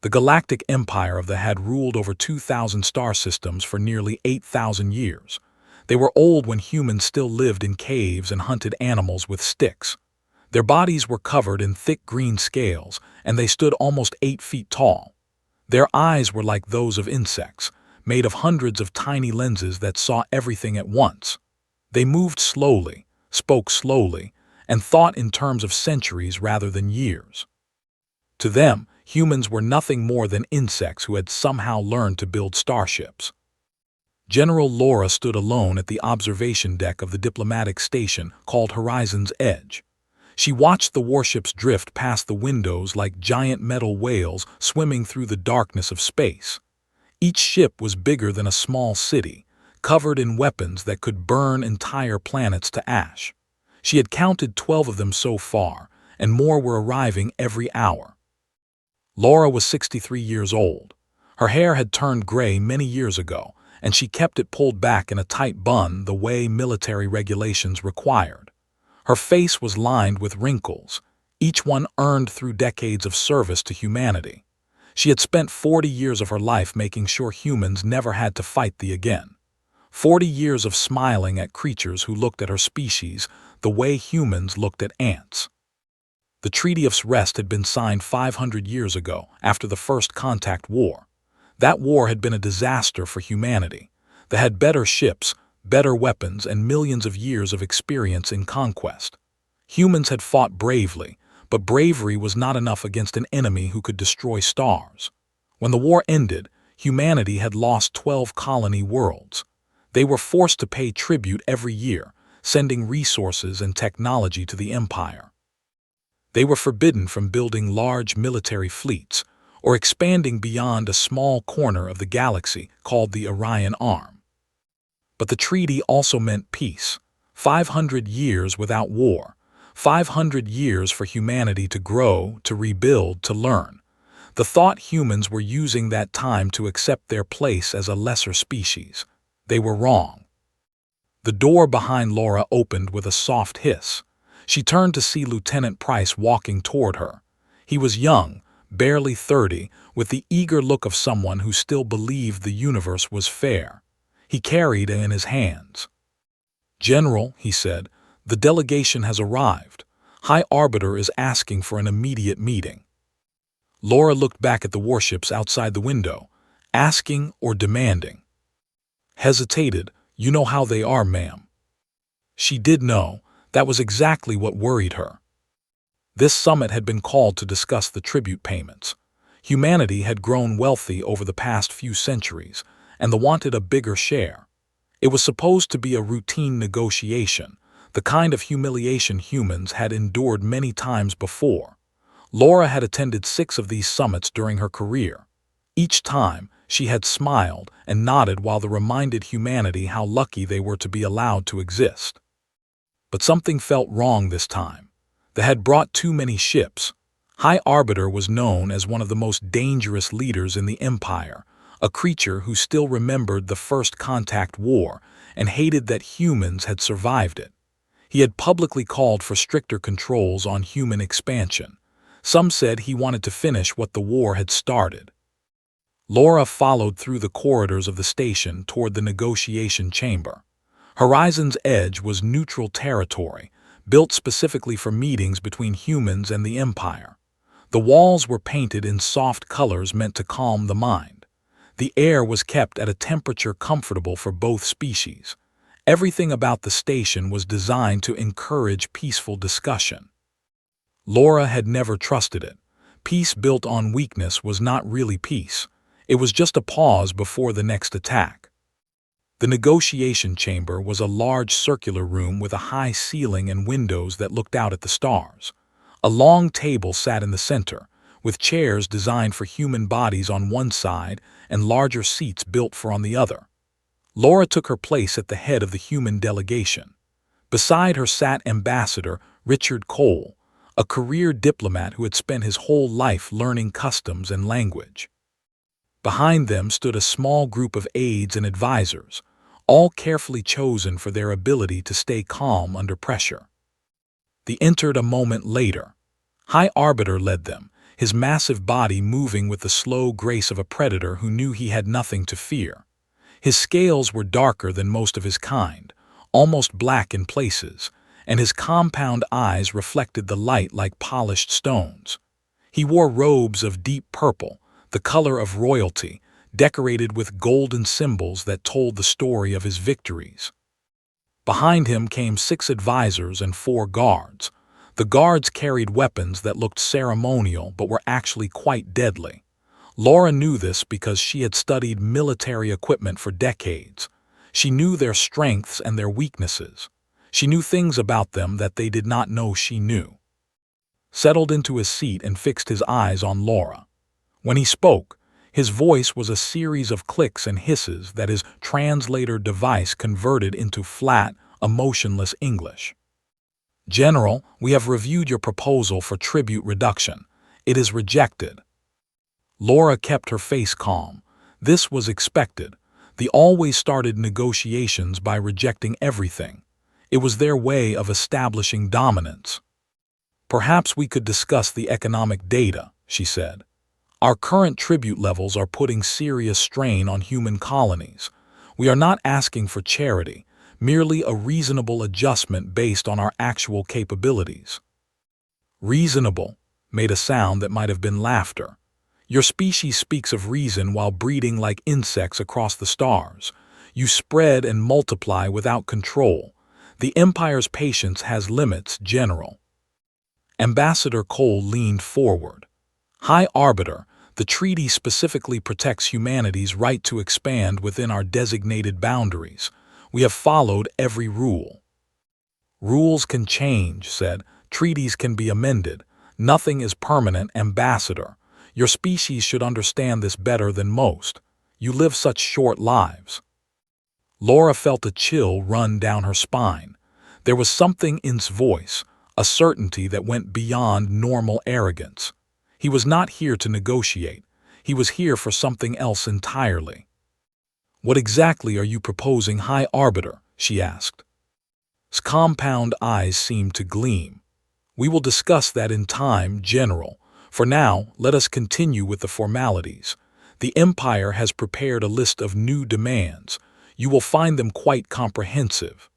The Galactic Empire of the had ruled over 2,000 star systems for nearly 8,000 years. They were old when humans still lived in caves and hunted animals with sticks. Their bodies were covered in thick green scales, and they stood almost 8 feet tall. Their eyes were like those of insects, made of hundreds of tiny lenses that saw everything at once. They moved slowly, spoke slowly, and thought in terms of centuries rather than years. To them, humans were nothing more than insects who had somehow learned to build starships. General Laura stood alone at the observation deck of the diplomatic station called Horizon's Edge. She watched the warships drift past the windows like giant metal whales swimming through the darkness of space. Each ship was bigger than a small city, covered in weapons that could burn entire planets to ash. She had counted 12 of them so far, and more were arriving every hour. Laura was 63 years old. Her hair had turned gray many years ago, and she kept it pulled back in a tight bun the way military regulations required. Her face was lined with wrinkles, each one earned through decades of service to humanity. She had spent 40 years of her life making sure humans never had to fight the again. 40 years of smiling at creatures who looked at her species the way humans looked at ants. The Treaty of Rest had been signed 500 years ago, after the First Contact War. That war had been a disaster for humanity. They had better ships, better weapons, and millions of years of experience in conquest. Humans had fought bravely, but bravery was not enough against an enemy who could destroy stars. When the war ended, humanity had lost 12 colony worlds. They were forced to pay tribute every year, sending resources and technology to the Empire. They were forbidden from building large military fleets or expanding beyond a small corner of the galaxy called the Orion Arm. But the treaty also meant peace, 500 years without war, 500 years for humanity to grow, to rebuild, to learn. The thought humans were using that time to accept their place as a lesser species. They were wrong. The door behind Laura opened with a soft hiss. She turned to see Lieutenant Price walking toward her. He was young, barely 30, with the eager look of someone who still believed the universe was fair. He carried it in his hands. "General," he said, "the delegation has arrived. High Arbiter is asking for an immediate meeting." Laura looked back at the warships outside the window, asking or demanding. Hesitated. "You know how they are, ma'am." She did know. That was exactly what worried her. This summit had been called to discuss the tribute payments. Humanity had grown wealthy over the past few centuries, and they wanted a bigger share. It was supposed to be a routine negotiation, the kind of humiliation humans had endured many times before. Laura had attended 6 of these summits during her career. Each time, she had smiled and nodded while they reminded humanity how lucky they were to be allowed to exist. But something felt wrong this time. They had brought too many ships. High Arbiter was known as one of the most dangerous leaders in the Empire, a creature who still remembered the First Contact War and hated that humans had survived it. He had publicly called for stricter controls on human expansion. Some said he wanted to finish what the war had started. Laura followed through the corridors of the station toward the negotiation chamber. Horizon's Edge was neutral territory, built specifically for meetings between humans and the Empire. The walls were painted in soft colors meant to calm the mind. The air was kept at a temperature comfortable for both species. Everything about the station was designed to encourage peaceful discussion. Laura had never trusted it. Peace built on weakness was not really peace. It was just a pause before the next attack. The negotiation chamber was a large circular room with a high ceiling and windows that looked out at the stars. A long table sat in the center, with chairs designed for human bodies on one side and larger seats built for on the other. Laura took her place at the head of the human delegation. Beside her sat Ambassador Richard Cole, a career diplomat who had spent his whole life learning customs and language. Behind them stood a small group of aides and advisors, all carefully chosen for their ability to stay calm under pressure. They entered a moment later. High Arbiter led them, his massive body moving with the slow grace of a predator who knew he had nothing to fear. His scales were darker than most of his kind, almost black in places, and his compound eyes reflected the light like polished stones. He wore robes of deep purple, the color of royalty, decorated with golden symbols that told the story of his victories. Behind him came 6 advisors and 4 guards. The guards carried weapons that looked ceremonial but were actually quite deadly. Laura knew this because she had studied military equipment for decades. She knew their strengths and their weaknesses. She knew things about them that they did not know she knew. Settled into his seat and fixed his eyes on Laura. When he spoke, his voice was a series of clicks and hisses that his translator device converted into flat, emotionless English. "General, we have reviewed your proposal for tribute reduction. It is rejected." Laura kept her face calm. This was expected. They always started negotiations by rejecting everything. It was their way of establishing dominance. "Perhaps we could discuss the economic data," she said. "Our current tribute levels are putting serious strain on human colonies. We are not asking for charity, merely a reasonable adjustment based on our actual capabilities." "Reasonable" made a sound that might have been laughter. "Your species speaks of reason while breeding like insects across the stars. You spread and multiply without control. The Empire's patience has limits, General." Ambassador Cole leaned forward. "High Arbiter, the treaty specifically protects humanity's right to expand within our designated boundaries. We have followed every rule." "Rules can change," said. "Treaties can be amended. Nothing is permanent, Ambassador. Your species should understand this better than most. You live such short lives." Laura felt a chill run down her spine. There was something in his voice, a certainty that went beyond normal arrogance. He was not here to negotiate. He was here for something else entirely. "What exactly are you proposing, High Arbiter?" she asked. His compound eyes seemed to gleam. "We will discuss that in time, General. For now, let us continue with the formalities. The Empire has prepared a list of new demands. You will find them quite comprehensive."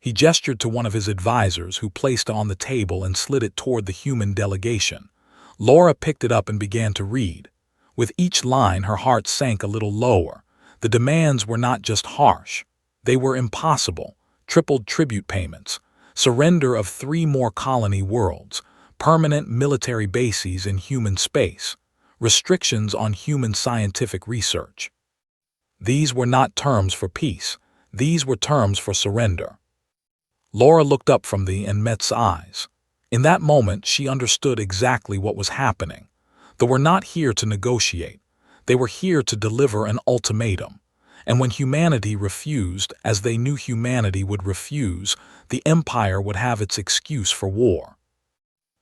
He gestured to one of his advisors, who placed it on the table and slid it toward the human delegation. Laura picked it up and began to read. With each line, her heart sank a little lower. The demands were not just harsh. They were impossible. Tripled tribute payments, surrender of 3 more colony worlds, permanent military bases in human space, restrictions on human scientific research. These were not terms for peace. These were terms for surrender. Laura looked up from and Met's eyes. In that moment, she understood exactly what was happening. They were not here to negotiate. They were here to deliver an ultimatum. And when humanity refused, as they knew humanity would refuse, the Empire would have its excuse for war.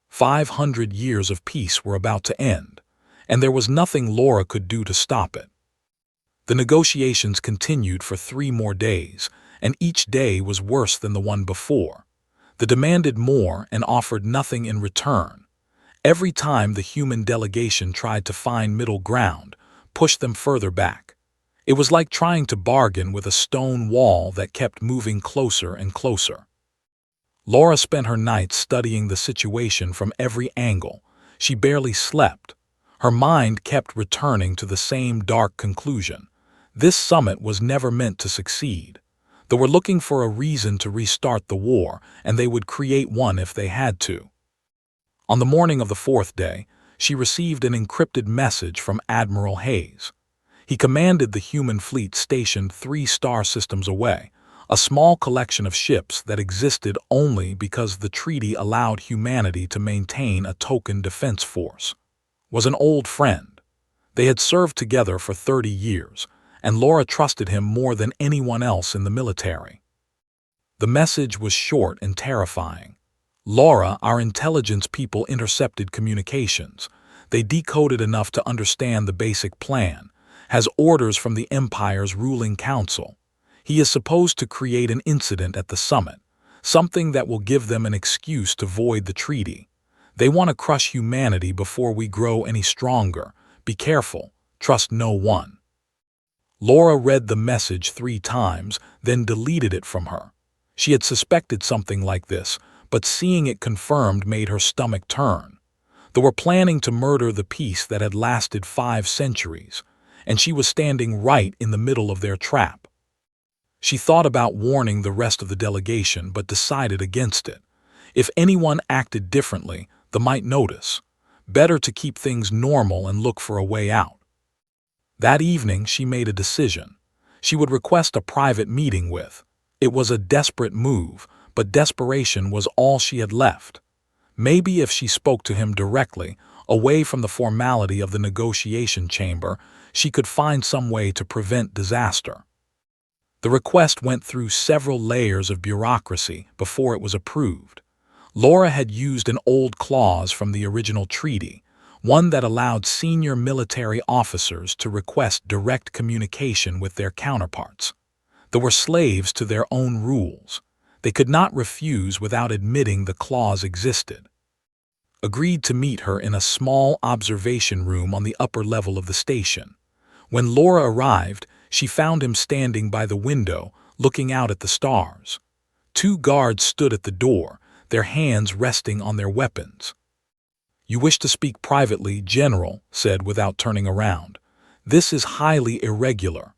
500 years of peace were about to end, and there was nothing Laura could do to stop it. The negotiations continued for 3 more days, and each day was worse than the one before. They demanded more and offered nothing in return. Every time the human delegation tried to find middle ground, pushed them further back. It was like trying to bargain with a stone wall that kept moving closer and closer. Laura spent her nights studying the situation from every angle. She barely slept. Her mind kept returning to the same dark conclusion. This summit was never meant to succeed. They were looking for a reason to restart the war, and they would create one if they had to. On the morning of the 4th day, she received an encrypted message from Admiral Hayes. He commanded the human fleet stationed 3 star systems away, a small collection of ships that existed only because the treaty allowed humanity to maintain a token defense force. Was an old friend. They had served together for 30 years, and Laura trusted him more than anyone else in the military. The message was short and terrifying. "Laura, our intelligence people intercepted communications. They decoded enough to understand the basic plan. Has orders from the Empire's ruling council. He is supposed to create an incident at the summit, something that will give them an excuse to void the treaty. They want to crush humanity before we grow any stronger. Be careful. Trust no one." Laura read the message 3 times, then deleted it from her. She had suspected something like this, but seeing it confirmed made her stomach turn. They were planning to murder the peace that had lasted 5 centuries, and she was standing right in the middle of their trap. She thought about warning the rest of the delegation, but decided against it. If anyone acted differently, they might notice. Better to keep things normal and look for a way out. That evening, she made a decision. She would request a private meeting with. It was a desperate move, but desperation was all she had left. Maybe if she spoke to him directly, away from the formality of the negotiation chamber, she could find some way to prevent disaster. The request went through several layers of bureaucracy before it was approved. Laura had used an old clause from the original treaty, one that allowed senior military officers to request direct communication with their counterparts. They were slaves to their own rules. They could not refuse without admitting the clause existed. Agreed to meet her in a small observation room on the upper level of the station. When Laura arrived, she found him standing by the window, looking out at the stars. 2 guards stood at the door, their hands resting on their weapons. "You wish to speak privately," General said without turning around. "This is highly irregular."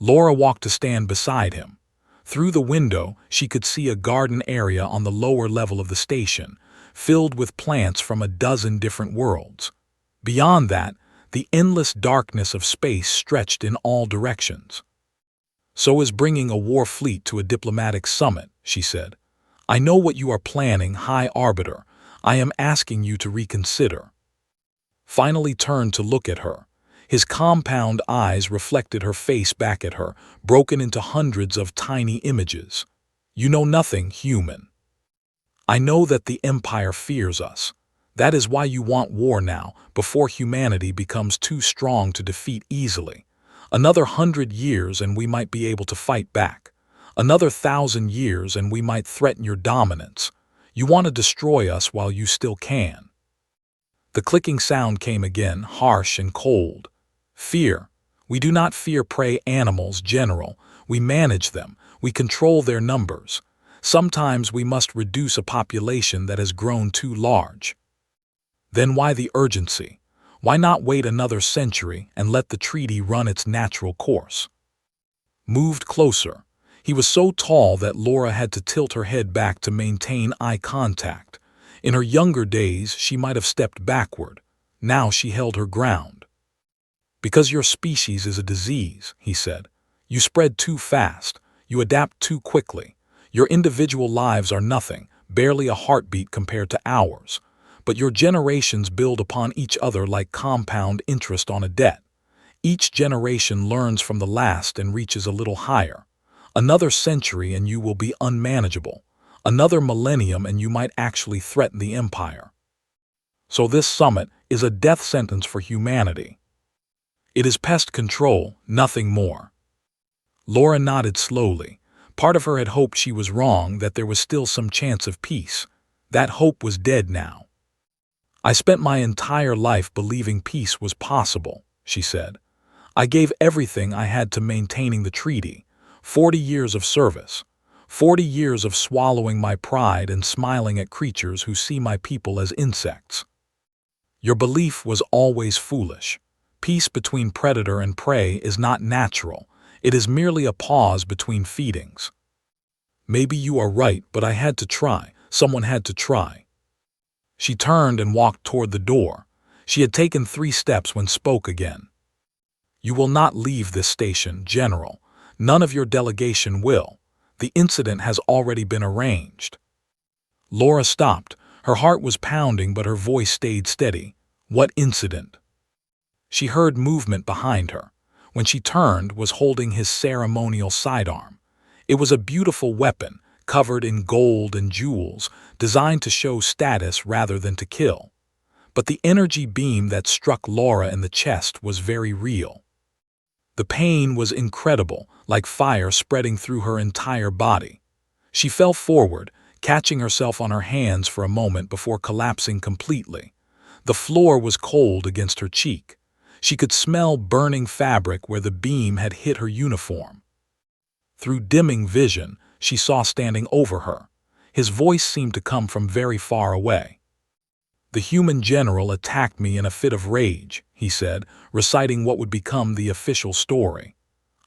Laura walked to stand beside him. Through the window, she could see a garden area on the lower level of the station, filled with plants from a dozen different worlds. Beyond that, the endless darkness of space stretched in all directions. "So is bringing a war fleet to a diplomatic summit," she said. "I know what you are planning, High Arbiter. I am asking you to reconsider." Finally turned to look at her. His compound eyes reflected her face back at her, broken into hundreds of tiny images. "You know nothing, human. I know that the Empire fears us. That is why you want war now, before humanity becomes too strong to defeat easily. Another 100 years and we might be able to fight back. Another 1,000 years and we might threaten your dominance. You want to destroy us while you still can." The clicking sound came again, harsh and cold. "Fear. We do not fear prey animals, General. We manage them. We control their numbers. Sometimes we must reduce a population that has grown too large." "Then why the urgency? Why not wait another century and let the treaty run its natural course?" Moved closer. He was so tall that Laura had to tilt her head back to maintain eye contact. In her younger days, she might have stepped backward. Now she held her ground. "Because your species is a disease," he said. "You spread too fast. You adapt too quickly. Your individual lives are nothing, barely a heartbeat compared to ours. But your generations build upon each other like compound interest on a debt. Each generation learns from the last and reaches a little higher. Another century and you will be unmanageable. Another millennium and you might actually threaten the Empire. So this summit is a death sentence for humanity. It is pest control, nothing more." Laura nodded slowly. Part of her had hoped she was wrong, that there was still some chance of peace. That hope was dead now. "I spent my entire life believing peace was possible," she said. "I gave everything I had to maintaining the treaty. 40 years of service. 40 years of swallowing my pride and smiling at creatures who see my people as insects. Your belief was always foolish. Peace between predator and prey is not natural. It is merely a pause between feedings." "Maybe you are right, but I had to try. Someone had to try." She turned and walked toward the door. She had taken 3 steps when spoke again. "You will not leave this station, General. None of your delegation will. The incident has already been arranged." Laura stopped. Her heart was pounding, but her voice stayed steady. "What incident?" She heard movement behind her. When she turned, was holding his ceremonial sidearm. It was a beautiful weapon, covered in gold and jewels, designed to show status rather than to kill. But the energy beam that struck Laura in the chest was very real. The pain was incredible, like fire spreading through her entire body. She fell forward, catching herself on her hands for a moment before collapsing completely. The floor was cold against her cheek. She could smell burning fabric where the beam had hit her uniform. Through dimming vision, she saw standing over her. His voice seemed to come from very far away. "The human general attacked me in a fit of rage," he said, reciting what would become the official story.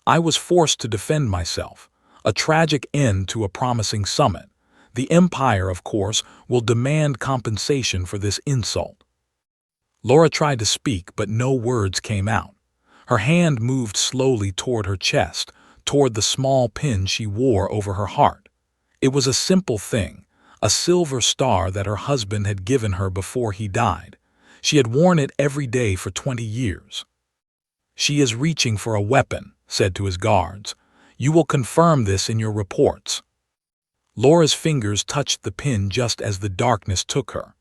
"I was forced to defend myself. A tragic end to a promising summit. The Empire, of course, will demand compensation for this insult." Laura tried to speak, but no words came out. Her hand moved slowly toward her chest, toward the small pin she wore over her heart. It was a simple thing, a silver star that her husband had given her before he died. She had worn it every day for 20 years. "She is reaching for a weapon," said to his guards. "You will confirm this in your reports." Laura's fingers touched the pin just as the darkness took her.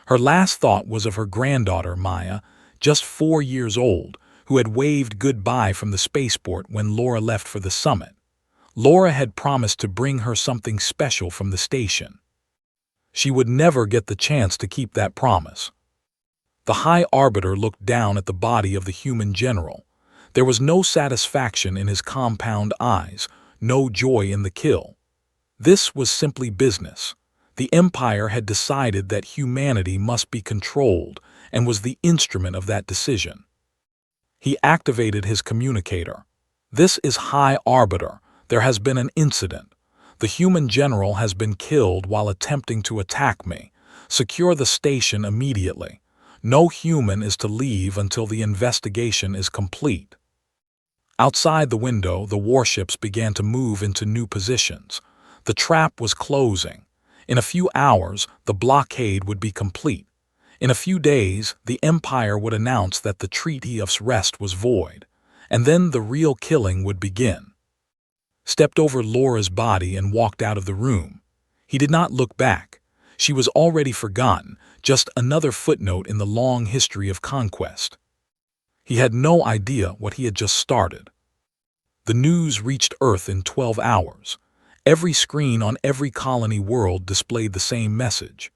Her last thought was of her granddaughter, Maya, just 4 years old, who had waved goodbye from the spaceport when Laura left for the summit. Laura had promised to bring her something special from the station. She would never get the chance to keep that promise. The High Arbiter looked down at the body of the human general. There was no satisfaction in his compound eyes, no joy in the kill. This was simply business. The Empire had decided that humanity must be controlled and was the instrument of that decision. He activated his communicator. "This is High Arbiter. There has been an incident. The human general has been killed while attempting to attack me. Secure the station immediately. No human is to leave until the investigation is complete." Outside the window, the warships began to move into new positions. The trap was closing. In a few hours, the blockade would be complete. In a few days, the Empire would announce that the Treaty of Rest was void, and then the real killing would begin. Stepped over Laura's body and walked out of the room. He did not look back. She was already forgotten, just another footnote in the long history of conquest. He had no idea what he had just started. The news reached Earth in 12 hours. Every screen on every colony world displayed the same message.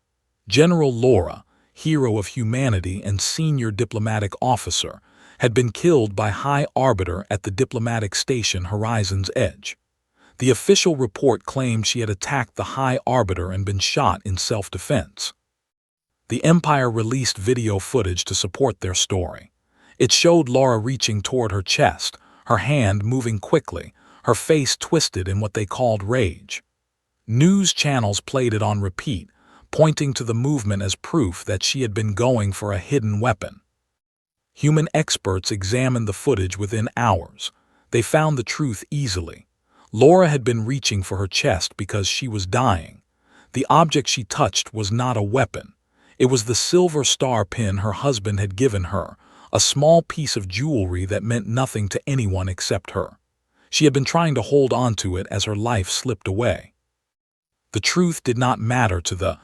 General Laura, hero of humanity and senior diplomatic officer, had been killed by High Arbiter at the diplomatic station Horizon's Edge. The official report claimed she had attacked the High Arbiter and been shot in self-defense. The Empire released video footage to support their story. It showed Laura reaching toward her chest, her hand moving quickly, her face twisted in what they called rage. News channels played it on repeat, pointing to the movement as proof that she had been going for a hidden weapon. Human experts examined the footage within hours. They found the truth easily. Laura had been reaching for her chest because she was dying. The object she touched was not a weapon. It was the silver star pin her husband had given her, a small piece of jewelry that meant nothing to anyone except her. She had been trying to hold on to it as her life slipped away. The truth did not matter to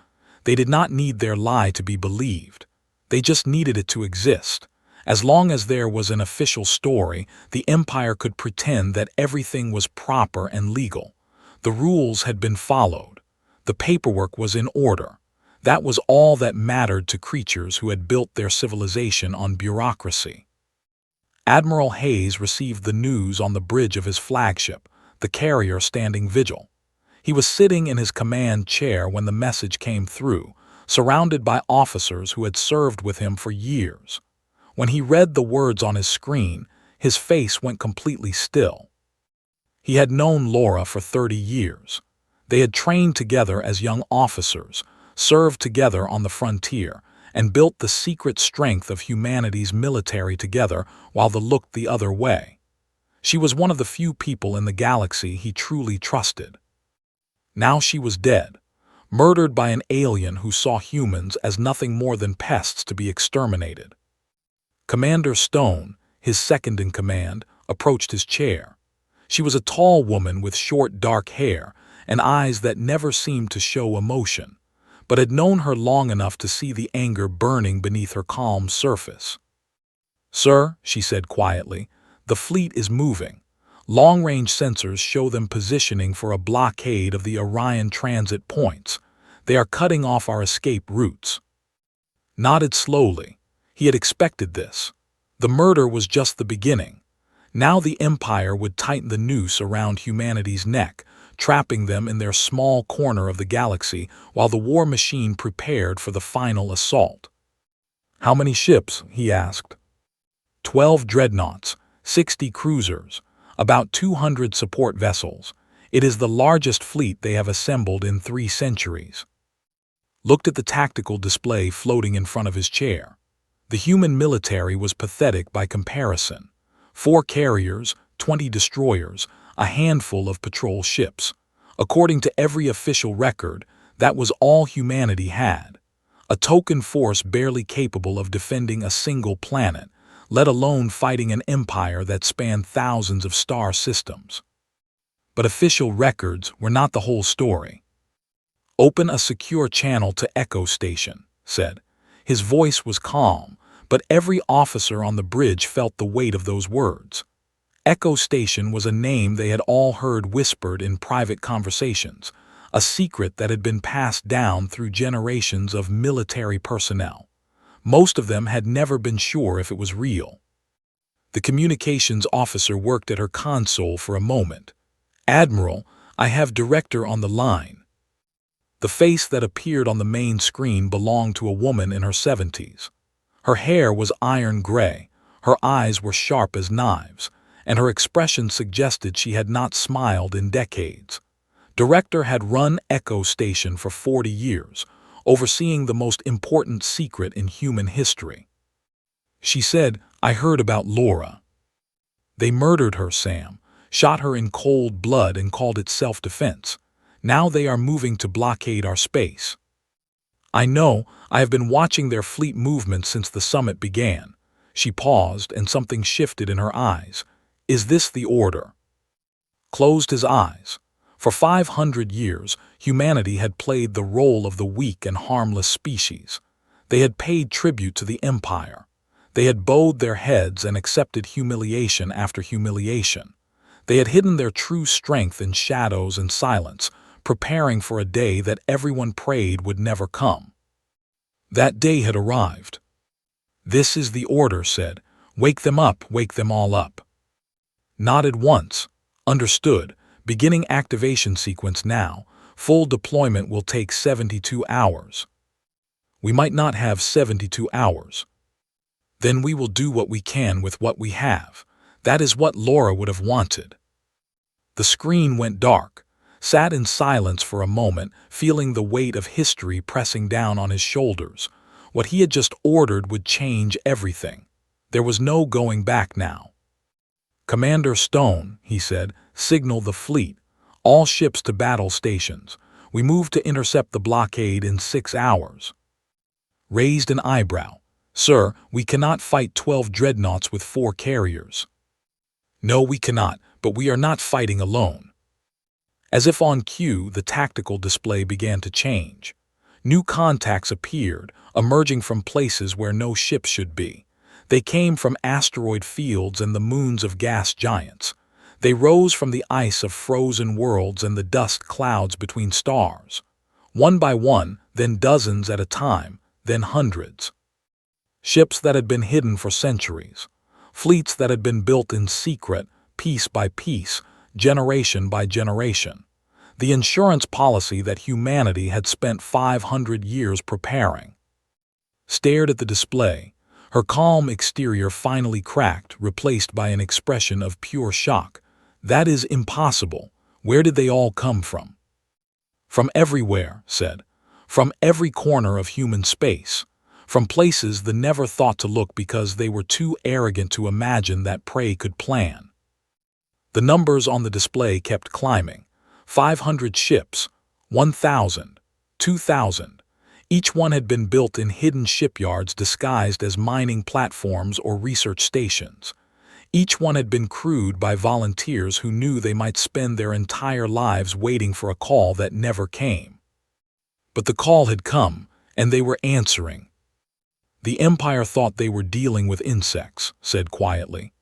they did not need their lie to be believed. They just needed it to exist. As long as there was an official story, the Empire could pretend that everything was proper and legal. The rules had been followed. The paperwork was in order. That was all that mattered to creatures who had built their civilization on bureaucracy. Admiral Hayes received the news on the bridge of his flagship, the carrier standing vigil. He was sitting in his command chair when the message came through, surrounded by officers who had served with him for years. When he read the words on his screen, his face went completely still. He had known Laura for 30 years. They had trained together as young officers, served together on the frontier, and built the secret strength of humanity's military together while they looked the other way. She was one of the few people in the galaxy he truly trusted. Now she was dead, murdered by an alien who saw humans as nothing more than pests to be exterminated. Commander Stone, his second-in-command, approached his chair. She was a tall woman with short dark hair and eyes that never seemed to show emotion, but had known her long enough to see the anger burning beneath her calm surface. "Sir," she said quietly, "the fleet is moving. Long-range sensors show them positioning for a blockade of the Orion transit points. They are cutting off our escape routes. Nodded slowly. He had expected this. The murder was just the beginning. Now the Empire would tighten the noose around humanity's neck, trapping them in their small corner of the galaxy while the war machine prepared for the final assault. "How many ships?" he asked. 12 dreadnoughts, 60 cruisers, about 200 support vessels. It is the largest fleet they have assembled in 3 centuries. Looked at the tactical display floating in front of his chair. The human military was pathetic by comparison. 4 carriers, 20 destroyers, a handful of patrol ships. According to every official record, that was all humanity had. A token force barely capable of defending a single planet, let alone fighting an empire that spanned thousands of star systems. But official records were not the whole story. "Open a secure channel to Echo Station," said. His voice was calm, but every officer on the bridge felt the weight of those words. Echo Station was a name they had all heard whispered in private conversations, a secret that had been passed down through generations of military personnel. Most of them had never been sure if it was real. The communications officer worked at her console for a moment. "Admiral, I have Director on the line." The face that appeared on the main screen belonged to a woman in her 70s. Her hair was iron gray, her eyes were sharp as knives, and her expression suggested she had not smiled in decades. Director had run Echo Station for 40 years, overseeing the most important secret in human history. She said, "I heard about Laura. They murdered her, Sam, shot her in cold blood and called it self-defense. Now they are moving to blockade our space. I know, I have been watching their fleet movement since the summit began." She paused and something shifted in her eyes. "Is this the order?" Closed his eyes. For 500 years, humanity had played the role of the weak and harmless species. They had paid tribute to the Empire. They had bowed their heads and accepted humiliation after humiliation. They had hidden their true strength in shadows and silence, preparing for a day that everyone prayed would never come. That day had arrived. "This is the order," said. "Wake them up, wake them all up." Nodded once. "Understood. Beginning activation sequence now. Full deployment will take 72 hours. "We might not have 72 hours. "Then we will do what we can with what we have. That is what Laura would have wanted." The screen went dark. Sat in silence for a moment, feeling the weight of history pressing down on his shoulders. What he had just ordered would change everything. There was no going back now. "Commander Stone," he said, "signal the fleet. All ships to battle stations. We move to intercept the blockade in 6 hours." Raised an eyebrow. "Sir, we cannot fight 12 dreadnoughts with 4 carriers." "No, we cannot, but we are not fighting alone." As if on cue, the tactical display began to change. New contacts appeared, emerging from places where no ships should be. They came from asteroid fields and the moons of gas giants. They rose from the ice of frozen worlds and the dust clouds between stars. One by one, then dozens at a time, then hundreds. Ships that had been hidden for centuries. Fleets that had been built in secret, piece by piece, generation by generation. The insurance policy that humanity had spent 500 years preparing. Stared at the display. Her calm exterior finally cracked, replaced by an expression of pure shock. "That is impossible. Where did they all come from?" "From everywhere," said. "From every corner of human space. From places the never thought to look because they were too arrogant to imagine that prey could plan." The numbers on the display kept climbing. 500 ships, 1,000, 2,000. Each one had been built in hidden shipyards disguised as mining platforms or research stations. Each one had been crewed by volunteers who knew they might spend their entire lives waiting for a call that never came. But the call had come, and they were answering. "The Empire thought they were dealing with insects," said quietly.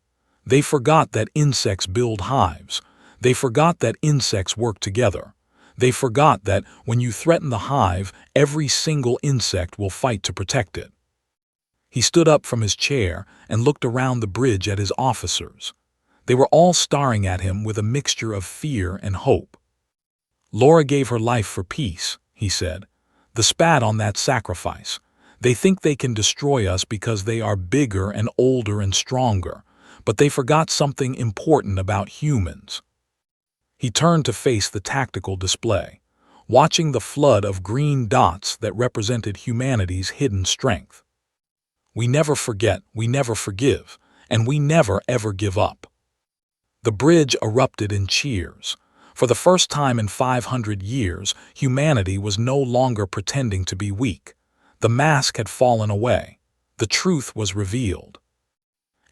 "They forgot that insects build hives. They forgot that insects work together. They forgot that when you threaten the hive, every single insect will fight to protect it. He stood up from his chair and looked around the bridge at his officers. They were all staring at him with a mixture of fear and hope. "Laura gave her life for peace," he said. "The spat on that sacrifice. They think they can destroy us because they are bigger and older and stronger, but they forgot something important about humans." He turned to face the tactical display, watching the flood of green dots that represented humanity's hidden strength. "We never forget, we never forgive, and we never ever give up." The bridge erupted in cheers. For the first time in 500 years, humanity was no longer pretending to be weak. The mask had fallen away. The truth was revealed.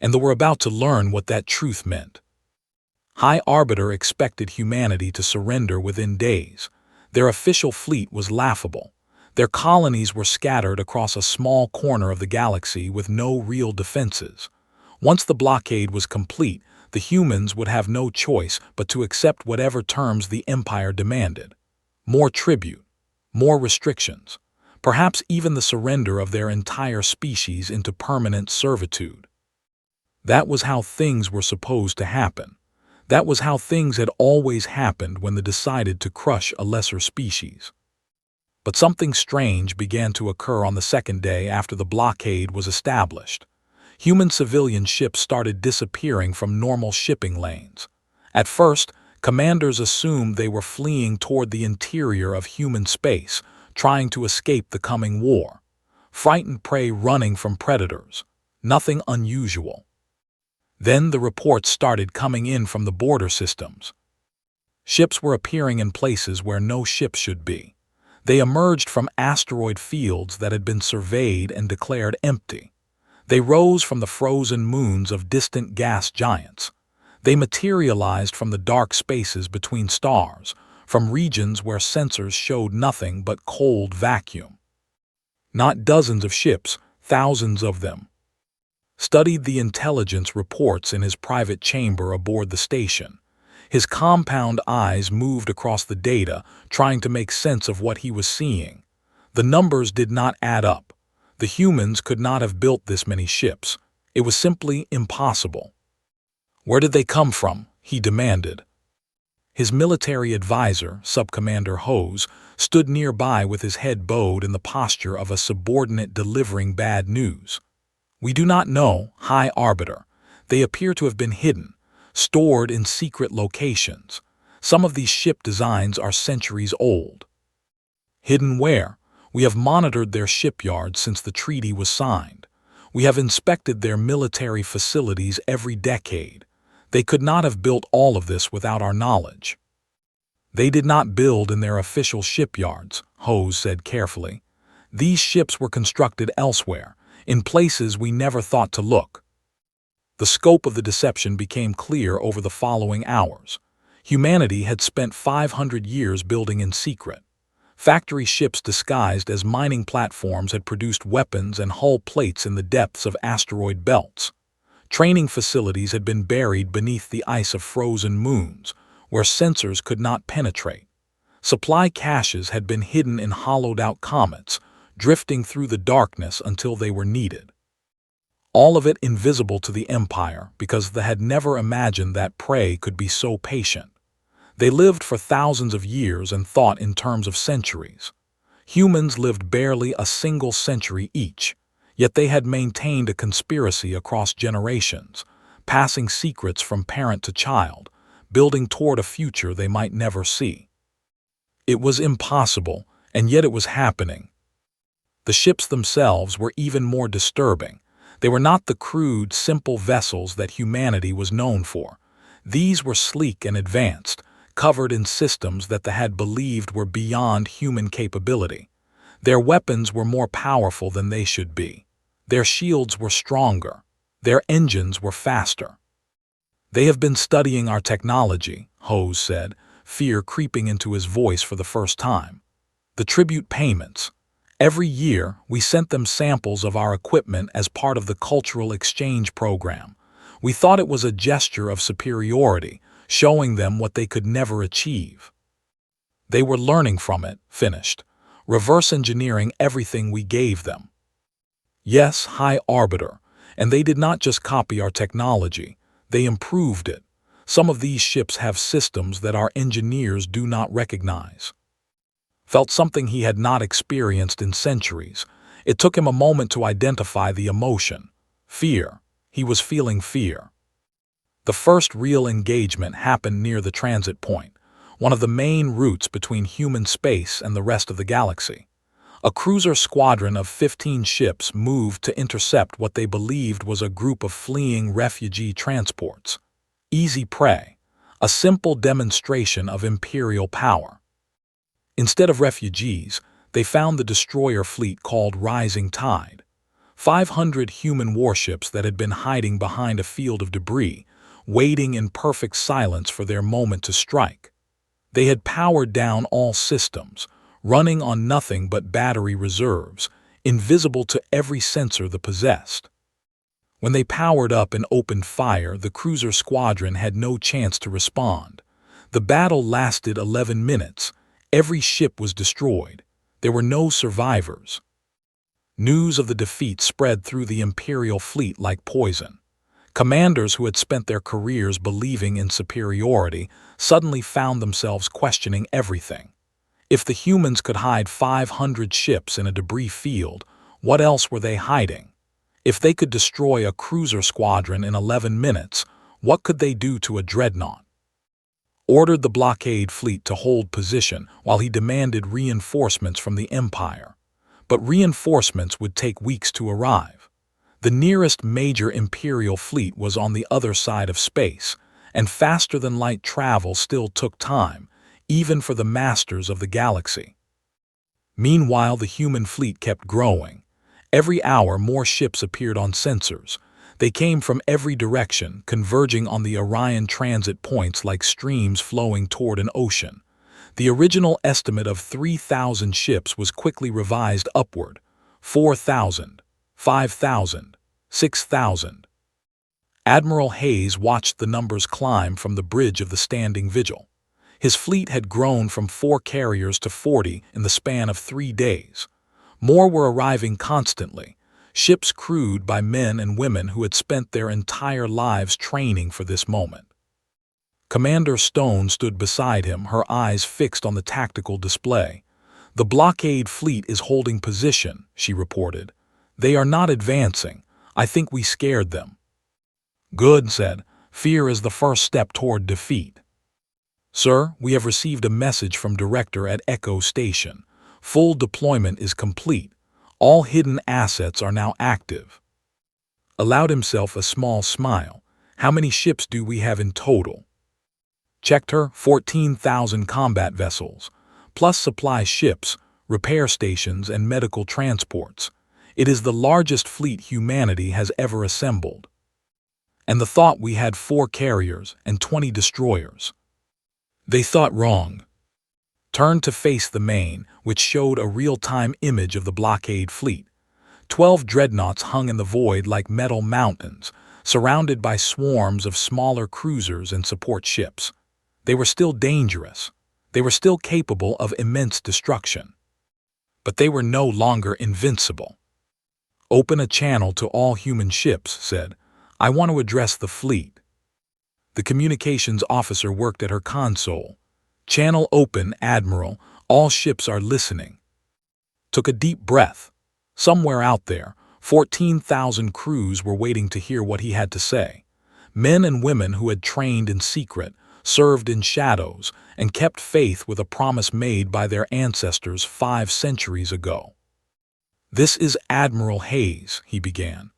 And they were about to learn what that truth meant. High Arbiter expected humanity to surrender within days. Their official fleet was laughable. Their colonies were scattered across a small corner of the galaxy with no real defenses. Once the blockade was complete, the humans would have no choice but to accept whatever terms the Empire demanded. More tribute, more restrictions, perhaps even the surrender of their entire species into permanent servitude. That was how things were supposed to happen. That was how things had always happened when they decided to crush a lesser species. But something strange began to occur on the second day after the blockade was established. Human civilian ships started disappearing from normal shipping lanes. At first, commanders assumed they were fleeing toward the interior of human space, trying to escape the coming war. Frightened prey running from predators. Nothing unusual. Then the reports started coming in from the border systems. Ships were appearing in places where no ships should be. They emerged from asteroid fields that had been surveyed and declared empty. They rose from the frozen moons of distant gas giants. They materialized from the dark spaces between stars, from regions where sensors showed nothing but cold vacuum. Not dozens of ships, thousands of them. Studied the intelligence reports in his private chamber aboard the station. His compound eyes moved across the data, trying to make sense of what he was seeing. The numbers did not add up. The humans could not have built this many ships. It was simply impossible. "Where did they come from?" he demanded. His military advisor, Subcommander Hose, stood nearby with his head bowed in the posture of a subordinate delivering bad news. "We do not know, High Arbiter. They appear to have been hidden, stored in secret locations. Some of these ship designs are centuries old." "Hidden where?" "We have monitored their shipyards since the treaty was signed. We have inspected their military facilities every decade. They could not have built all of this without our knowledge." "They did not build in their official shipyards," Hose said carefully. "These ships were constructed elsewhere, in places we never thought to look." The scope of the deception became clear over the following hours. Humanity had spent 500 years building in secret. Factory ships disguised as mining platforms had produced weapons and hull plates in the depths of asteroid belts. Training facilities had been buried beneath the ice of frozen moons, where sensors could not penetrate. Supply caches had been hidden in hollowed-out comets, drifting through the darkness until they were needed. All of it invisible to the Empire because they had never imagined that prey could be so patient. They lived for thousands of years and thought in terms of centuries. Humans lived barely a single century each, yet they had maintained a conspiracy across generations, passing secrets from parent to child, building toward a future they might never see. It was impossible, and yet it was happening. The ships themselves were even more disturbing. They were not the crude, simple vessels that humanity was known for. These were sleek and advanced, covered in systems that they had believed were beyond human capability. Their weapons were more powerful than they should be. Their shields were stronger. Their engines were faster. "They have been studying our technology," Hose said, fear creeping into his voice for the first time. "The tribute payments. Every year, we sent them samples of our equipment as part of the cultural exchange program. We thought it was a gesture of superiority, showing them what they could never achieve." They were learning from it, finished, reverse engineering everything we gave them. Yes, High Arbiter, and they did not just copy our technology, they improved it. Some of these ships have systems that our engineers do not recognize. Felt something he had not experienced in centuries. It took him a moment to identify the emotion. Fear. He was feeling fear. The first real engagement happened near the transit point, one of the main routes between human space and the rest of the galaxy. A cruiser squadron of 15 ships moved to intercept what they believed was a group of fleeing refugee transports. Easy prey, a simple demonstration of imperial power. Instead of refugees, they found the destroyer fleet called Rising Tide. 500 human warships that had been hiding behind a field of debris, waiting in perfect silence for their moment to strike. They had powered down all systems, running on nothing but battery reserves, invisible to every sensor they possessed. When they powered up and opened fire, the cruiser squadron had no chance to respond. The battle lasted 11 minutes. Every ship was destroyed. There were no survivors. News of the defeat spread through the Imperial fleet like poison. Commanders who had spent their careers believing in superiority suddenly found themselves questioning everything. If the humans could hide 500 ships in a debris field, what else were they hiding? If they could destroy a cruiser squadron in 11 minutes, what could they do to a dreadnought? Ordered the blockade fleet to hold position while he demanded reinforcements from the Empire. But reinforcements would take weeks to arrive. The nearest major Imperial fleet was on the other side of space, and faster-than-light travel still took time, even for the masters of the galaxy. Meanwhile, the human fleet kept growing. Every hour, more ships appeared on sensors. They came from every direction, converging on the Orion transit points like streams flowing toward an ocean. The original estimate of 3,000 ships was quickly revised upward. 4,000, 5,000, 6,000. Admiral Hayes watched the numbers climb from the bridge of the Standing Vigil. His fleet had grown from 4 carriers to 40 in the span of 3 days. More were arriving constantly, ships crewed by men and women who had spent their entire lives training for this moment. Commander Stone stood beside him, her eyes fixed on the tactical display. "The blockade fleet is holding position," she reported. "They are not advancing. I think we scared them." "Good," said. "Fear is the first step toward defeat." "Sir, we have received a message from Director at Echo Station. Full deployment is complete. All hidden assets are now active." Allowed himself a small smile. "How many ships do we have in total?" Checked her. 14,000 combat vessels, plus supply ships, repair stations, and medical transports. It is the largest fleet humanity has ever assembled. And the thought we had 4 carriers and 20 destroyers. They thought wrong. Turned to face the main, which showed a real-time image of the blockade fleet. 12 dreadnoughts hung in the void like metal mountains, surrounded by swarms of smaller cruisers and support ships. They were still dangerous. They were still capable of immense destruction. But they were no longer invincible. "Open a channel to all human ships," said. "I want to address the fleet." The communications officer worked at her console. "Channel open, Admiral. All ships are listening." Took a deep breath. Somewhere out there, 14,000 crews were waiting to hear what he had to say. Men and women who had trained in secret, served in shadows, and kept faith with a promise made by their ancestors 5 centuries ago. "This is Admiral Hayes," he began.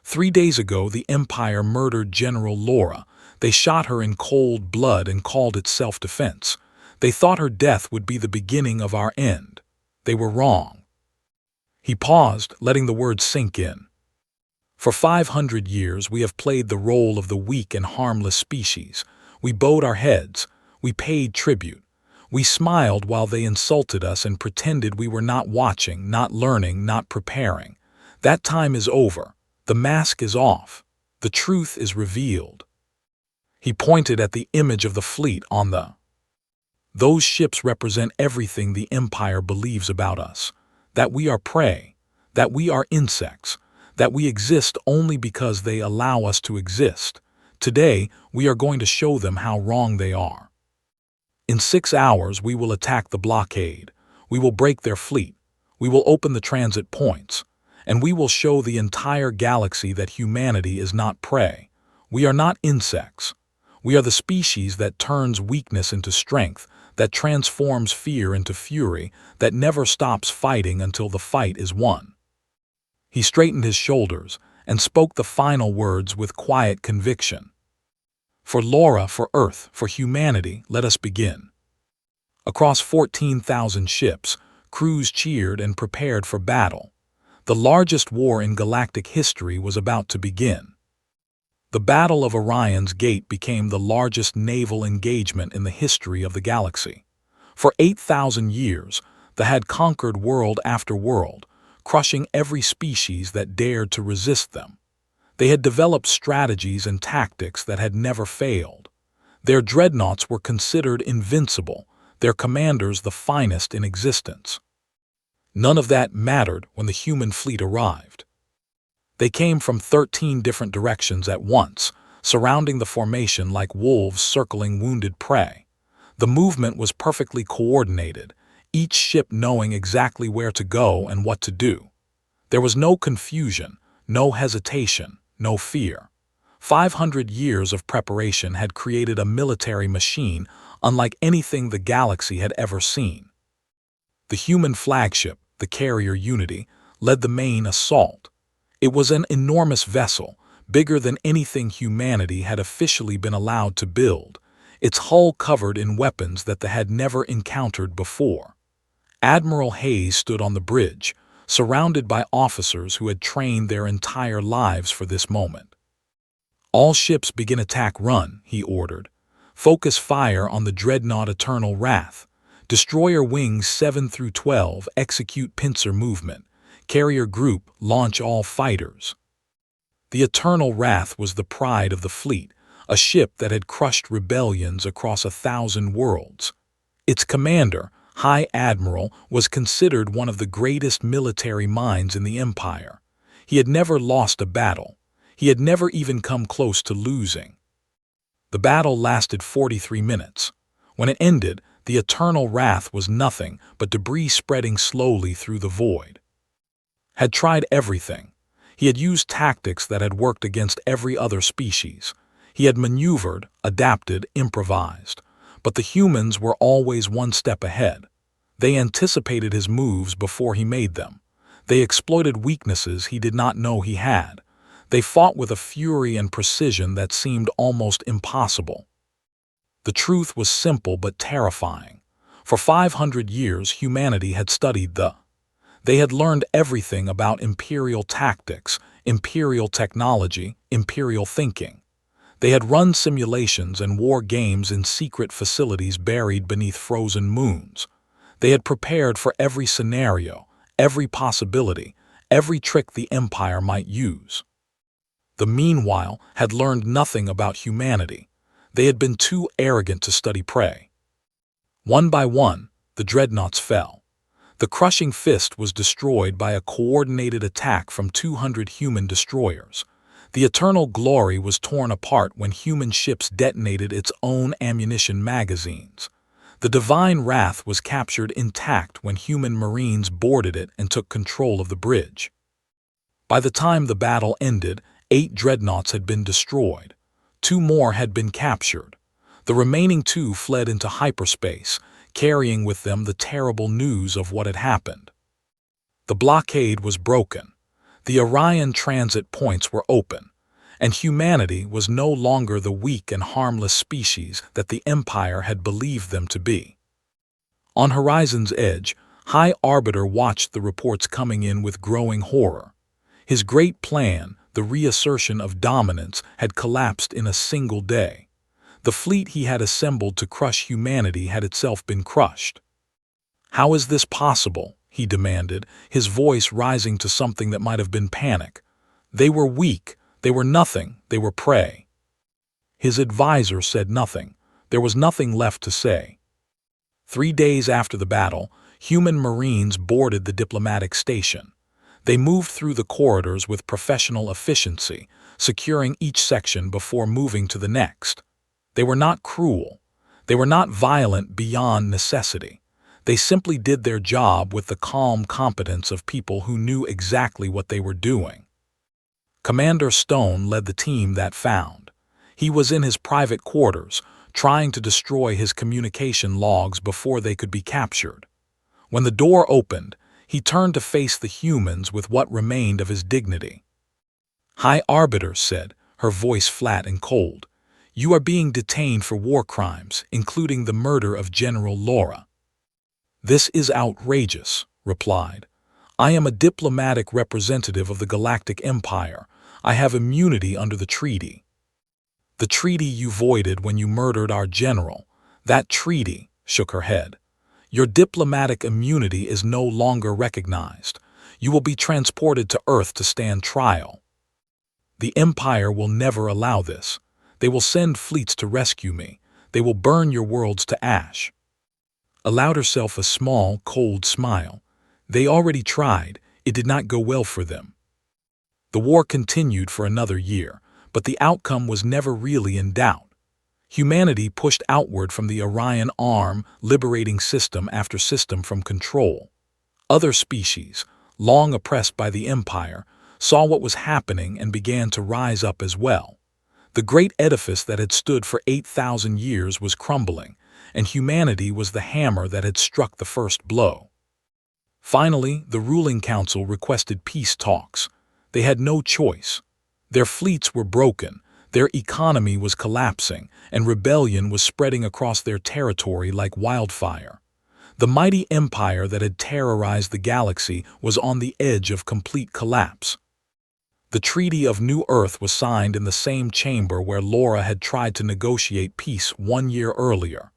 3 days ago, the Empire murdered General Laura. They shot her in cold blood and called it self-defense. They thought her death would be the beginning of our end. They were wrong." He paused, letting the words sink in. "For 500 years, we have played the role of the weak and harmless species. We bowed our heads. We paid tribute. We smiled while they insulted us and pretended we were not watching, not learning, not preparing. That time is over. The mask is off. The truth is revealed." He pointed at the image of the fleet on the Those ships represent everything the Empire believes about us. That we are prey, that we are insects, that we exist only because they allow us to exist. Today, we are going to show them how wrong they are. In 6 hours, we will attack the blockade. We will break their fleet. We will open the transit points. And we will show the entire galaxy that humanity is not prey. We are not insects. We are the species that turns weakness into strength, that transforms fear into fury, that never stops fighting until the fight is won. He straightened his shoulders and spoke the final words with quiet conviction. For Laura, for Earth, for humanity, let us begin. Across 14,000 ships, crews cheered and prepared for battle. The largest war in galactic history was about to begin. The Battle of Orion's Gate became the largest naval engagement in the history of the galaxy. For 8,000 years, the had conquered world after world, crushing every species that dared to resist them. They had developed strategies and tactics that had never failed. Their dreadnoughts were considered invincible, their commanders the finest in existence. None of that mattered when the human fleet arrived. They came from 13 different directions at once, surrounding the formation like wolves circling wounded prey. The movement was perfectly coordinated, each ship knowing exactly where to go and what to do. There was no confusion, no hesitation, no fear. 500 years of preparation had created a military machine unlike anything the galaxy had ever seen. The human flagship, the carrier Unity, led the main assault. It was an enormous vessel, bigger than anything humanity had officially been allowed to build, its hull covered in weapons that they had never encountered before. Admiral Hayes stood on the bridge, surrounded by officers who had trained their entire lives for this moment. All ships begin attack run, he ordered. Focus fire on the dreadnought Eternal Wrath. Destroyer wings 7 through 12 execute pincer movement. Carrier group launch all fighters. The Eternal Wrath was the pride of the fleet, a ship that had crushed rebellions across 1,000 worlds. Its commander, High Admiral, was considered one of the greatest military minds in the Empire. He had never lost a battle. He had never even come close to losing. The battle lasted 43 minutes. When it ended, the Eternal Wrath was nothing but debris spreading slowly through the void. Had tried everything. He had used tactics that had worked against every other species. He had maneuvered, adapted, improvised. But the humans were always one step ahead. They anticipated his moves before he made them. They exploited weaknesses he did not know he had. They fought with a fury and precision that seemed almost impossible. The truth was simple but terrifying. For 500 years, humanity had studied They had learned everything about imperial tactics, imperial technology, imperial thinking. They had run simulations and war games in secret facilities buried beneath frozen moons. They had prepared for every scenario, every possibility, every trick the Empire might use. The meanwhile had learned nothing about humanity. They had been too arrogant to study prey. One by one, the dreadnoughts fell. The crushing fist was destroyed by a coordinated attack from 200 human destroyers. The Eternal Glory was torn apart when human ships detonated its own ammunition magazines. The Divine Wrath was captured intact when human marines boarded it and took control of the bridge. By the time the battle ended, 8 dreadnoughts had been destroyed. 2 more had been captured. The remaining 2 fled into hyperspace, carrying with them the terrible news of what had happened. The blockade was broken. The Orion transit points were open, and humanity was no longer the weak and harmless species that the Empire had believed them to be. On Horizon's edge, High Arbiter watched the reports coming in with growing horror. His great plan, the reassertion of dominance, had collapsed in a single day. The fleet he had assembled to crush humanity had itself been crushed. "How is this possible?" he demanded, his voice rising to something that might have been panic. "They were weak. They were nothing. They were prey." His advisor said nothing. There was nothing left to say. 3 days after the battle, human Marines boarded the diplomatic station. They moved through the corridors with professional efficiency, securing each section before moving to the next. They were not cruel. They were not violent beyond necessity. They simply did their job with the calm competence of people who knew exactly what they were doing. Commander Stone led the team that found. He was in his private quarters, trying to destroy his communication logs before they could be captured. When the door opened, he turned to face the humans with what remained of his dignity. "High Arbiter," said, her voice flat and cold, "you are being detained for war crimes, including the murder of General Laura." "This is outrageous," replied. "I am a diplomatic representative of the Galactic Empire. I have immunity under the treaty." "The treaty you voided when you murdered our general. That treaty," shook her head. "Your diplomatic immunity is no longer recognized. You will be transported to Earth to stand trial." "The Empire will never allow this. They will send fleets to rescue me. They will burn your worlds to ash." Allowed herself a small, cold smile. They already tried. It did not go well for them. The war continued for another year, but the outcome was never really in doubt. Humanity pushed outward from the Orion Arm, liberating system after system from control. Other species, long oppressed by the Empire, saw what was happening and began to rise up as well. The great edifice that had stood for 8,000 years was crumbling, and humanity was the hammer that had struck the first blow. Finally, the ruling council requested peace talks. They had no choice. Their fleets were broken, their economy was collapsing, and rebellion was spreading across their territory like wildfire. The mighty empire that had terrorized the galaxy was on the edge of complete collapse. The Treaty of New Earth was signed in the same chamber where Laura had tried to negotiate peace 1 year earlier.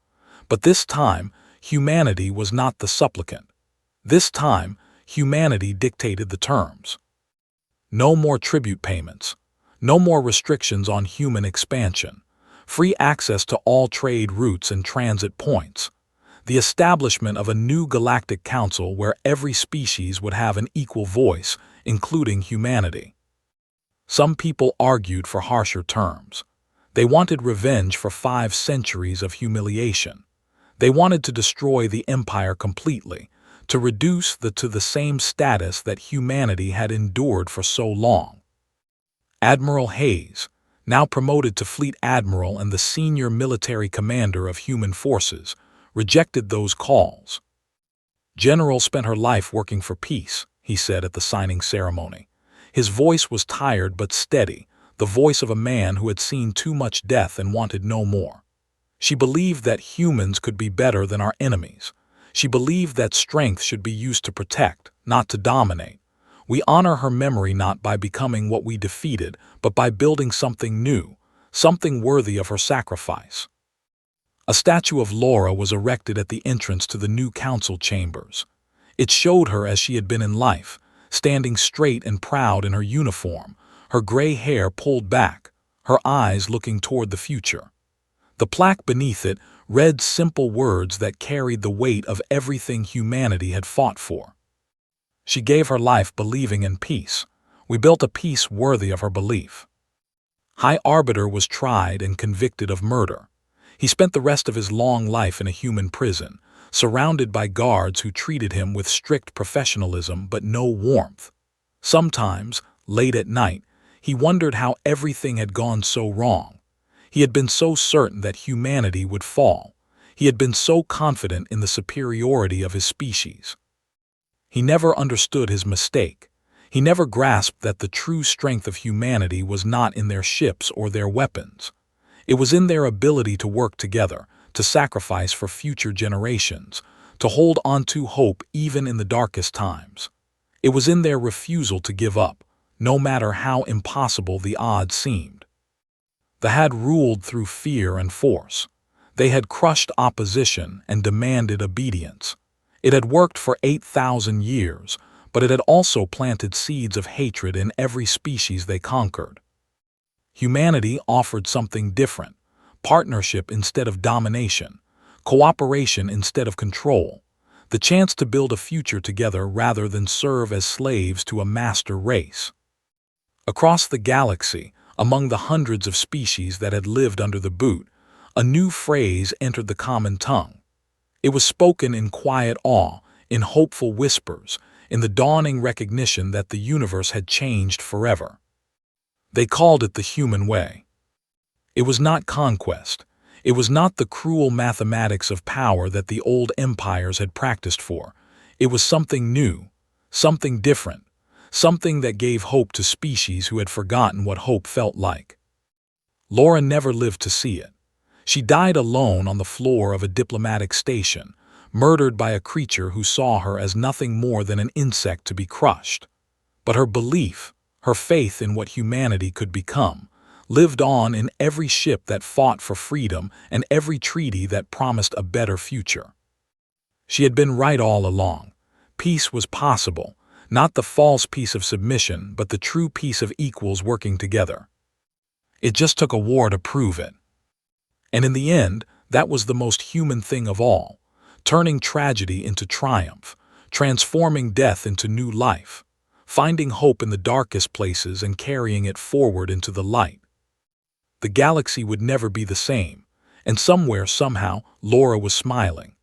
But this time, humanity was not the supplicant. This time, humanity dictated the terms. No more tribute payments. No more restrictions on human expansion. Free access to all trade routes and transit points. The establishment of a new galactic council where every species would have an equal voice, including humanity. Some people argued for harsher terms. They wanted revenge for 5 centuries of humiliation. They wanted to destroy the empire completely, to reduce to the same status that humanity had endured for so long. Admiral Hayes, now promoted to Fleet Admiral and the senior military commander of human forces, rejected those calls. "General spent her life working for peace," he said at the signing ceremony. His voice was tired but steady, the voice of a man who had seen too much death and wanted no more. She believed that humans could be better than our enemies. She believed that strength should be used to protect, not to dominate. We honor her memory not by becoming what we defeated, but by building something new, something worthy of her sacrifice. A statue of Laura was erected at the entrance to the new council chambers. It showed her as she had been in life, standing straight and proud in her uniform, her gray hair pulled back, her eyes looking toward the future. The plaque beneath it read simple words that carried the weight of everything humanity had fought for. She gave her life believing in peace. We built a peace worthy of her belief. High Arbiter was tried and convicted of murder. He spent the rest of his long life in a human prison, surrounded by guards who treated him with strict professionalism but no warmth. Sometimes, late at night, he wondered how everything had gone so wrong. He had been so certain that humanity would fall. He had been so confident in the superiority of his species. He never understood his mistake. He never grasped that the true strength of humanity was not in their ships or their weapons. It was in their ability to work together, to sacrifice for future generations, to hold on to hope even in the darkest times. It was in their refusal to give up, no matter how impossible the odds seemed. The had ruled through fear and force. They had crushed opposition and demanded obedience. It had worked for 8,000 years, but it had also planted seeds of hatred in every species they conquered. Humanity offered something different, partnership instead of domination, cooperation instead of control, the chance to build a future together rather than serve as slaves to a master race. Across the galaxy, among the hundreds of species that had lived under the boot, a new phrase entered the common tongue. It was spoken in quiet awe, in hopeful whispers, in the dawning recognition that the universe had changed forever. They called it the human way. It was not conquest. It was not the cruel mathematics of power that the old empires had practiced for. It was something new, something different, something that gave hope to species who had forgotten what hope felt like. Laura never lived to see it. She died alone on the floor of a diplomatic station, murdered by a creature who saw her as nothing more than an insect to be crushed. But her belief, her faith in what humanity could become, lived on in every ship that fought for freedom and every treaty that promised a better future. She had been right all along. Peace was possible, not the false peace of submission, but the true peace of equals working together. It just took a war to prove it. And in the end, that was the most human thing of all, turning tragedy into triumph, transforming death into new life, finding hope in the darkest places and carrying it forward into the light. The galaxy would never be the same, and somewhere, somehow, Laura was smiling,